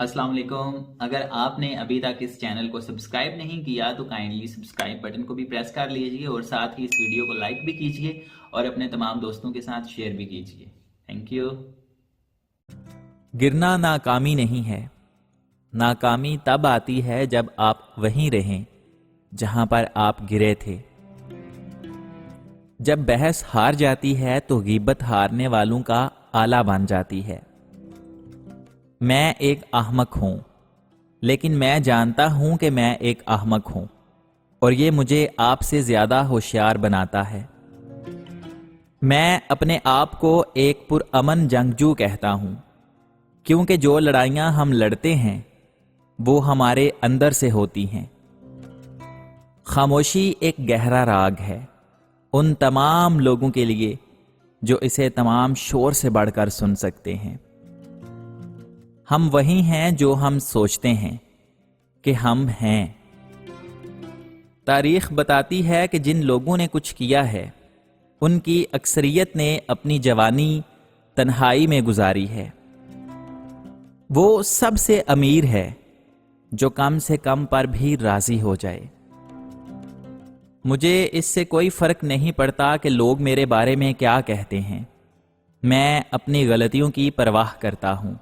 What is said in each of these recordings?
अस्सलाम वालेकुम। अगर आपने अभी तक इस चैनल को सब्सक्राइब नहीं किया तो काइंडली सब्सक्राइब बटन को भी प्रेस कर लीजिए और साथ ही इस वीडियो को लाइक भी कीजिए और अपने तमाम दोस्तों के साथ शेयर भी कीजिए। Thank you. गिरना नाकामी नहीं है। नाकामी तब आती है जब आप वहीं रहें जहां पर आप गिरे थे। जब बहस हार जाती है तो गीबत हारने वालों का आला बन जाती है। मैं एक अहमक हूं, लेकिन मैं जानता हूं कि मैं एक अहमक हूं और ये मुझे आपसे ज्यादा होशियार बनाता है। मैं अपने आप को एक पुरअमन जंगजू कहता हूं, क्योंकि जो लड़ाइयां हम लड़ते हैं वो हमारे अंदर से होती हैं। खामोशी एक गहरा राग है उन तमाम लोगों के लिए जो इसे तमाम शोर से बढ़कर सुन सकते हैं। हम वही हैं जो हम सोचते हैं कि हम हैं। तारीख बताती है कि जिन लोगों ने कुछ किया है उनकी अक्सरियत ने अपनी जवानी तन्हाई में गुजारी है। वो सबसे अमीर है जो कम से कम पर भी राजी हो जाए। मुझे इससे कोई फर्क नहीं पड़ता कि लोग मेरे बारे में क्या कहते हैं। मैं अपनी गलतियों की परवाह करता हूं।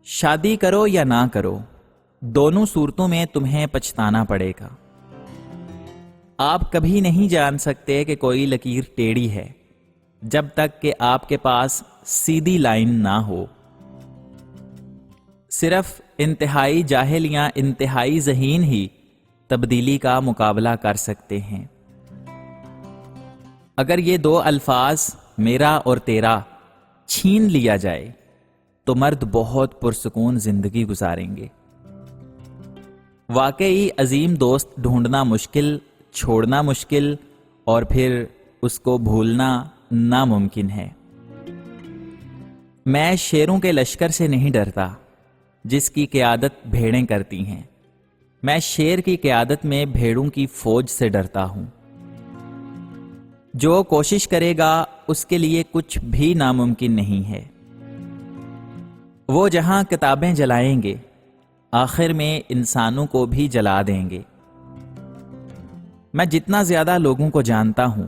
शादी करो या ना करो, दोनों सूरतों में तुम्हें पछताना पड़ेगा। आप कभी नहीं जान सकते कि कोई लकीर टेढ़ी है जब तक कि आपके पास सीधी लाइन ना हो। सिर्फ इंतहाई जाहिल या इंतहाई ज़हीन ही तब्दीली का मुकाबला कर सकते हैं। अगर ये दो अल्फाज मेरा और तेरा छीन लिया जाए तो मर्द बहुत पुरसुकून जिंदगी गुजारेंगे। वाकई अजीम दोस्त ढूंढना मुश्किल, छोड़ना मुश्किल और फिर उसको भूलना नामुमकिन है। मैं शेरों के लश्कर से नहीं डरता जिसकी क़यादत भेड़ें करती हैं। मैं शेर की क़यादत में भेड़ों की फौज से डरता हूं। जो कोशिश करेगा उसके लिए कुछ भी नामुमकिन नहीं है। वो जहां किताबें जलाएंगे आखिर में इंसानों को भी जला देंगे। मैं जितना ज्यादा लोगों को जानता हूं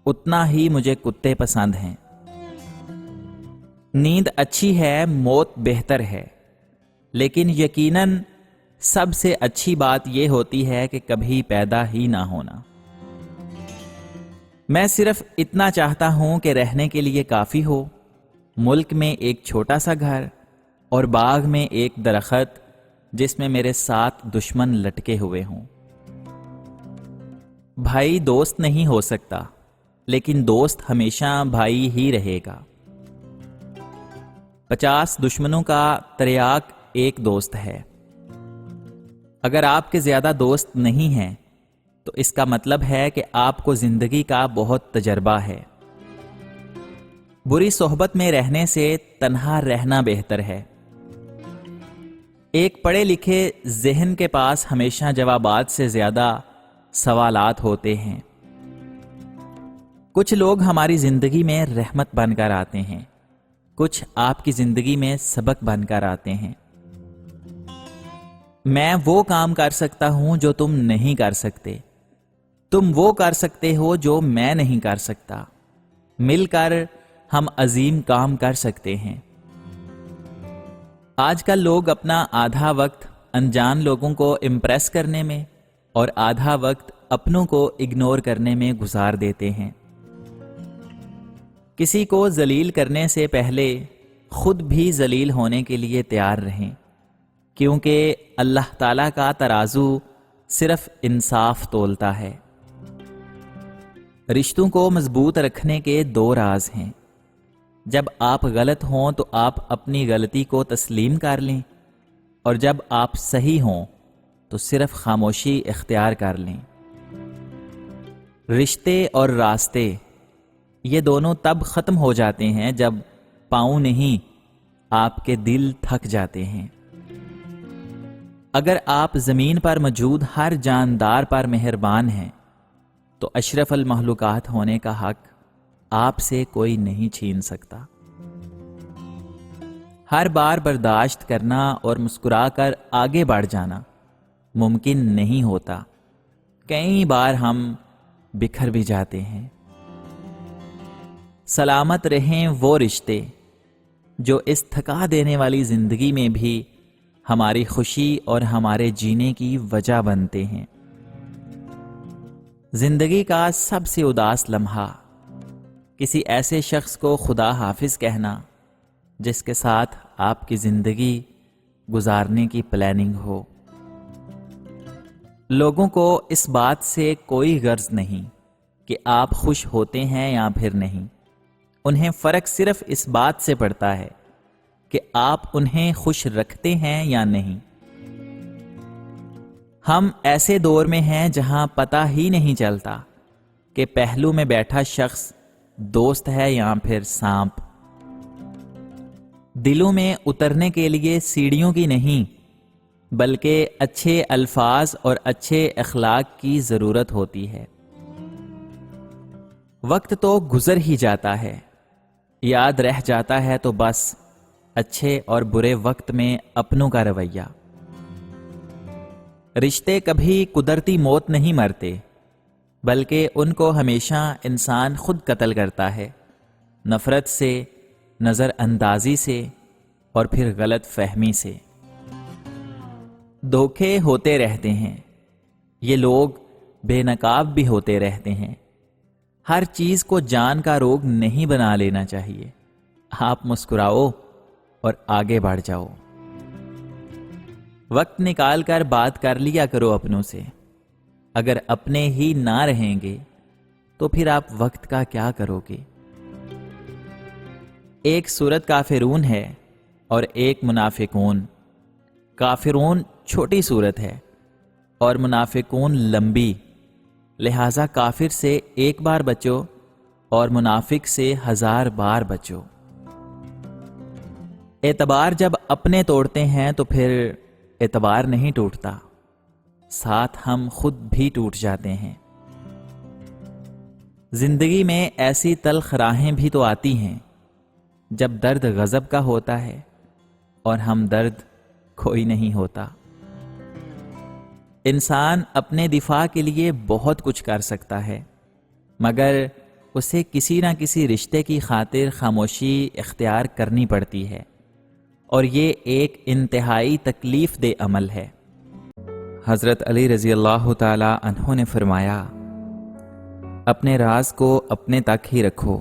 उतना ही मुझे कुत्ते पसंद हैं। नींद अच्छी है, मौत बेहतर है, लेकिन यकीनन सबसे अच्छी बात यह होती है कि कभी पैदा ही ना होना। मैं सिर्फ इतना चाहता हूं कि रहने के लिए काफी हो, मुल्क में एक छोटा सा घर और बाग में एक दरख्त जिसमें मेरे 7 दुश्मन लटके हुए हों। भाई दोस्त नहीं हो सकता, लेकिन दोस्त हमेशा भाई ही रहेगा। 50 दुश्मनों का तरियाक एक दोस्त है। अगर आपके ज्यादा दोस्त नहीं हैं तो इसका मतलब है कि आपको जिंदगी का बहुत तजर्बा है। बुरी सोहबत में रहने से तन्हा रहना बेहतर है। एक पढ़े लिखे ज़हन के पास हमेशा जवाबात से ज्यादा सवालात होते हैं। कुछ लोग हमारी जिंदगी में रहमत बनकर आते हैं, कुछ आपकी जिंदगी में सबक बनकर आते हैं। मैं वो काम कर सकता हूं जो तुम नहीं कर सकते। तुम वो कर सकते हो जो मैं नहीं कर सकता। मिलकर हम अजीम काम कर सकते हैं। आजकल लोग अपना आधा वक्त अनजान लोगों को इम्प्रेस करने में और आधा वक्त अपनों को इग्नोर करने में गुजार देते हैं। किसी को जलील करने से पहले खुद भी जलील होने के लिए तैयार रहें, क्योंकि अल्लाह ताला का तराजू सिर्फ इंसाफ तोलता है। रिश्तों को मजबूत रखने के 2 राज हैं। जब आप गलत हों तो आप अपनी गलती को तस्लीम कर लें, और जब आप सही हों तो सिर्फ खामोशी इख्तियार कर लें। रिश्ते और रास्ते ये दोनों तब खत्म हो जाते हैं जब पांव नहीं, आपके दिल थक जाते हैं। अगर आप जमीन पर मौजूद हर जानदार पर मेहरबान हैं तो अशरफ अल महलूकात होने का हक आपसे कोई नहीं छीन सकता। ہر بار برداشت کرنا اور مسکرا کر آگے بڑھ جانا ممکن نہیں ہوتا۔ کئی بار ہم بکھر بھی جاتے ہیں۔ سلامت رہیں وہ رشتے جو اس تھکا دینے والی زندگی میں بھی ہماری خوشی اور ہمارے جینے کی وجہ بنتے ہیں۔ زندگی کا سب سے اداس لمحہ کسی ایسے شخص کو خدا حافظ کہنا جس کے ساتھ آپ کی زندگی گزارنے کی پلاننگ ہو۔ لوگوں کو اس بات سے کوئی غرض نہیں کہ آپ خوش ہوتے ہیں یا پھر نہیں، انہیں فرق صرف اس بات سے پڑتا ہے کہ آپ انہیں خوش رکھتے ہیں یا نہیں۔ ہم ایسے دور میں ہیں جہاں پتہ ہی نہیں چلتا کہ پہلو میں بیٹھا شخص دوست ہے یا پھر سانپ۔ دلوں میں اترنے کے لیے سیڑھیوں کی نہیں بلکہ اچھے الفاظ اور اچھے اخلاق کی ضرورت ہوتی ہے۔ وقت تو گزر ہی جاتا ہے، یاد رہ جاتا ہے تو بس اچھے اور برے وقت میں اپنوں کا رویہ۔ رشتے کبھی قدرتی موت نہیں مرتے بلکہ ان کو ہمیشہ انسان خود قتل کرتا ہے، نفرت سے، نظر اندازی سے اور پھر غلط فہمی سے۔ دھوکے ہوتے رہتے ہیں، یہ لوگ بے نقاب بھی ہوتے رہتے ہیں۔ ہر چیز کو جان کا روگ نہیں بنا لینا چاہیے۔ آپ مسکراؤ اور آگے بڑھ جاؤ۔ وقت نکال کر بات کر لیا کرو اپنوں سے۔ اگر اپنے ہی نہ رہیں گے تو پھر آپ وقت کا کیا کرو گے؟ ایک سورت کافرون ہے اور ایک منافقون۔ کافرون چھوٹی سورت ہے اور منافقون لمبی، لہذا کافر سے ایک بار بچو اور منافق سے 1000 بار بچو۔ اعتبار جب اپنے توڑتے ہیں تو پھر اعتبار نہیں ٹوٹتا، ساتھ ہم خود بھی ٹوٹ جاتے ہیں۔ زندگی میں ایسی تلخ راہیں بھی تو آتی ہیں جب درد غضب کا ہوتا ہے اور ہمدرد کوئی نہیں ہوتا۔ انسان اپنے دفاع کے لیے بہت کچھ کر سکتا ہے، مگر اسے کسی نہ کسی رشتے کی خاطر خاموشی اختیار کرنی پڑتی ہے، اور یہ ایک انتہائی تکلیف دہ عمل ہے۔ حضرت علی رضی اللہ تعالی عنہ نے فرمایا، اپنے راز کو اپنے تک ہی رکھو،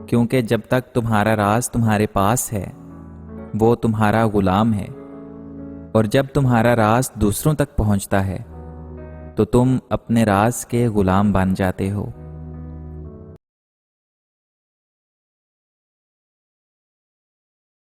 کیونکہ جب تک تمہارا راز تمہارے پاس ہے وہ تمہارا غلام ہے، اور جب تمہارا راز دوسروں تک پہنچتا ہے تو تم اپنے راز کے غلام بن جاتے ہو۔